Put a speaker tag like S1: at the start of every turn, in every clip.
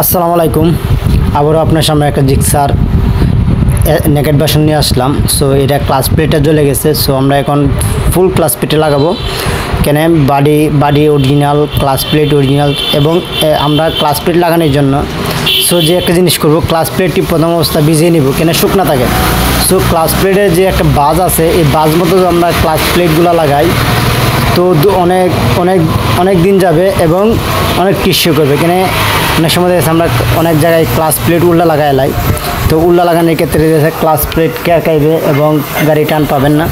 S1: আসসালামু আলাইকুম। আবারও আপনার সামনে একটা জিক্সার নেকেট ভার্সন নিয়ে আসলাম। সো এটা ক্লাস প্লেটে জ্বলে গেছে। সো আমরা এখন ফুল ক্লাস প্লেটে লাগাবো। কেন বাডি অরিজিনাল, ক্লাস প্লেট অরিজিনাল, এবং আমরা ক্লাস প্লেট লাগানোর জন্য যে একটা জিনিস করব, ক্লাস প্লেটটি প্রথম অবস্থা ভিজিয়ে নিব, কেন শুকনা থাকে। সো ক্লাস প্লেটের যে একটা বাজ আছে, এই বাজ মতো আমরা ক্লাস প্লেটগুলো লাগাই তো অনেক অনেক অনেক দিন যাবে এবং অনেক টিস্যু করবে। কেন অনেক সময় আমরা অনেক জায়গায় ক্লাস প্লেট উল্লা লাগাই তো উল্লা লাগানোর ক্ষেত্রে ক্লাস প্লেট কেরকাইবে এবং গাড়ি টান পাবেন না,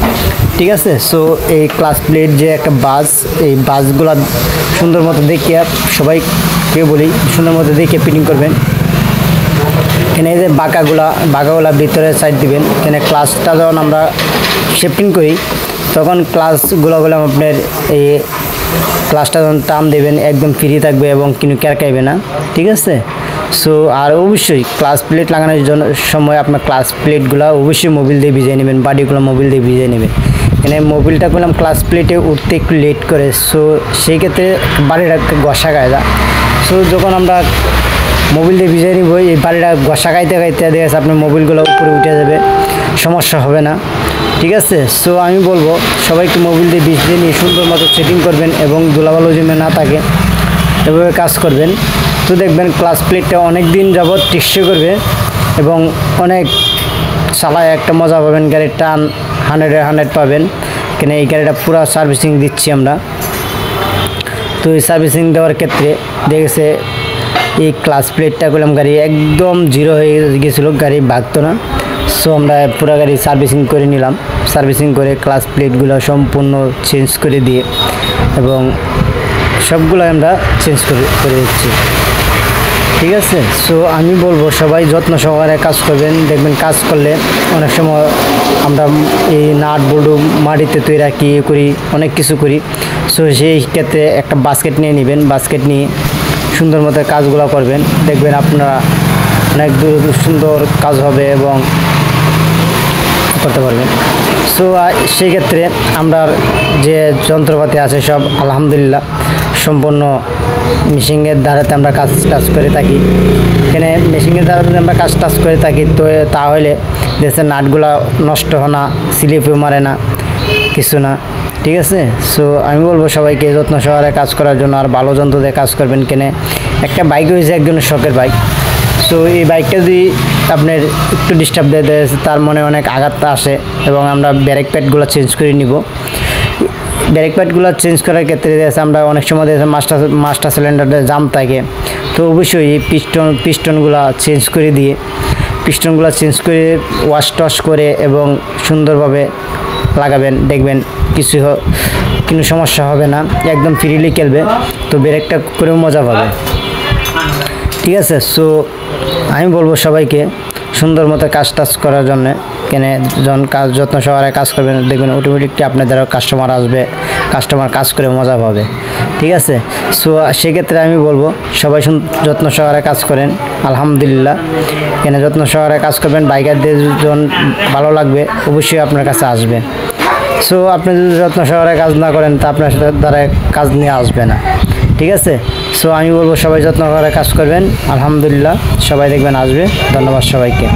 S1: ঠিক আছে। সো এই ক্লাস প্লেট যে একটা বাস, এই বাসগুলা সুন্দর মতো দেখিয়ে সবাইকে বলি সুন্দর মতো দেখিয়ে ফিটিং করবেন। এখানে এই যে বাঁকাগুলা ভিতরে সাইড দিবেন। এখানে ক্লাসটা যখন আমরা শিফটিং করি তখন ক্লাসগুলো আপনার এই ক্লাসটা যখন টান দেবেন একদম ফ্রি থাকবে এবং কিন্তু কেরকাইবে না, ঠিক আছে। সো আর অবশ্যই ক্লাস প্লেট লাগানোর জন্য সময় আপনার ক্লাস প্লেটগুলো অবশ্যই মোবিল দিয়ে ভিজিয়ে নেবেন, বাড়িগুলো মোবিল দিয়ে ভিজিয়ে নেবেন। এখানে মোবিলটা করলাম ক্লাস প্লেটে উঠতে একটু লেট করে, সো সেই ক্ষেত্রে বাড়িটা ঘষা গায়ে যায়। সো যখন আমরা মোবিল দিয়ে ভিজিয়ে নিব, এই বাড়িটা ঘষা গাইতে দেখা যাচ্ছে আপনার মোবিলগুলো উপরে উঠে যাবে, সমস্যা হবে না, ঠিক আছে। সো আমি বলবো সবাই একটু মোবিল দিয়ে ভিজিয়ে নিয়ে সুন্দর মতো সেটিং করবেন এবং ধুলাবালু জমে না থাকে এভাবে কাজ করবেন। তো দেখবেন ক্লাস প্লেটটা অনেক দিন যাবৎ টিস্যু করবে এবং অনেক চালায় একটা মজা পাবেন, গাড়ির টান 100 পাবেন। কেন এই গাড়িটা পুরো সার্ভিসিং দিচ্ছি আমরা। তো এই সার্ভিসিং দেওয়ার ক্ষেত্রে দেখেছে এই ক্লাস প্লেটটা করলাম গাড়ি একদম জিরো হয়ে গেছিলো, গাড়ি ভাগতো না। সো আমরা পুরো গাড়ি সার্ভিসিং করে নিলাম, সার্ভিসিং করে ক্লাস প্লেটগুলো সম্পূর্ণ চেঞ্জ করে দিয়ে এবং সবগুলো আমরা চেঞ্জ করে দিচ্ছি, ঠিক আছে। সো আমি বলবো সবাই যত্ন সহকারে কাজ করবেন। দেখবেন কাজ করলে অনেক সময় আমরা এই নাট বল্টু মাটিতে তৈরি করি, অনেক কিছু করি। সো সেই ক্ষেত্রে একটা বাস্কেট নিয়ে নেবেন, বাস্কেট নিয়ে সুন্দর মতো কাজগুলো করবেন, দেখবেন আপনারা অনেক সুন্দর কাজ হবে এবং করতে পারবেন। সো সেই ক্ষেত্রে আমরা যে যন্ত্রপাতি আছে সব আলহামদুলিল্লাহ সম্পূর্ণ মেশিনের দ্বারাতে আমরা কাজ করে থাকি। এখানে মেশিনের দ্বারাতে আমরা কাজ করে থাকি, তো তাহলে দেশের নাটগুলা নষ্ট হয় না, স্লিপও মারে না, কিছু না, ঠিক আছে। সো আমি বলবো সবাইকে যত্ন সহকারে কাজ করার জন্য আর ভালো যন্ত্র দিয়ে কাজ করবেন। কেনে একটা বাইক হয়েছে একজনের শখের বাইক। সো এই বাইকটা যদি আপনার একটু ডিস্টার্ব দিয়ে তার মনে অনেক আঘাত আসে এবং আমরা ব্রেক প্যাডগুলো চেঞ্জ করে নিব। ব্রেক প্যাডগুলো চেঞ্জ করার ক্ষেত্রে আমরা অনেক সময় মাস্টার সিলিন্ডারে জাম থাকে, তো অবশ্যই এই পিস্টনগুলো চেঞ্জ করে দিয়ে পিস্টনগুলো চেঞ্জ করে ওয়াশ টশ করে এবং সুন্দরভাবে লাগাবেন, দেখবেন কোনো সমস্যা হবে না, একদম ফ্রিলি খেলবে। তো ব্রেকটা করেও মজা পাবে, ঠিক আছে। সো আমি বলবো সবাইকে সুন্দর মতো কাজ করার জন্য। কেন যখন যত্ন সহকারে কাজ করবেন দেখবেন অটোমেটিকলি আপনাদের কাস্টমার আসবে, কাস্টমার কাজ করে মজা পাবে, ঠিক আছে। সো সেক্ষেত্রে আমি বলবো সবাই যত্ন সহকারে কাজ করেন আলহামদুলিল্লাহ। কেন যত্ন সহকারে কাজ করবেন, বাইকারদের যখন ভালো লাগবে অবশ্যই আপনার কাছে আসবে। সো আপনি যদি যত্ন সহকারে কাজ না করেন তা আপনার দ্বারা কাজ নিয়ে আসবে না, ঠিক আছে। সো আমি বলবো সবাই যত্ন সহকারে কাজ করবেন আলহামদুলিল্লাহ, সবাই দেখবেন আসবে। ধন্যবাদ সবাইকে।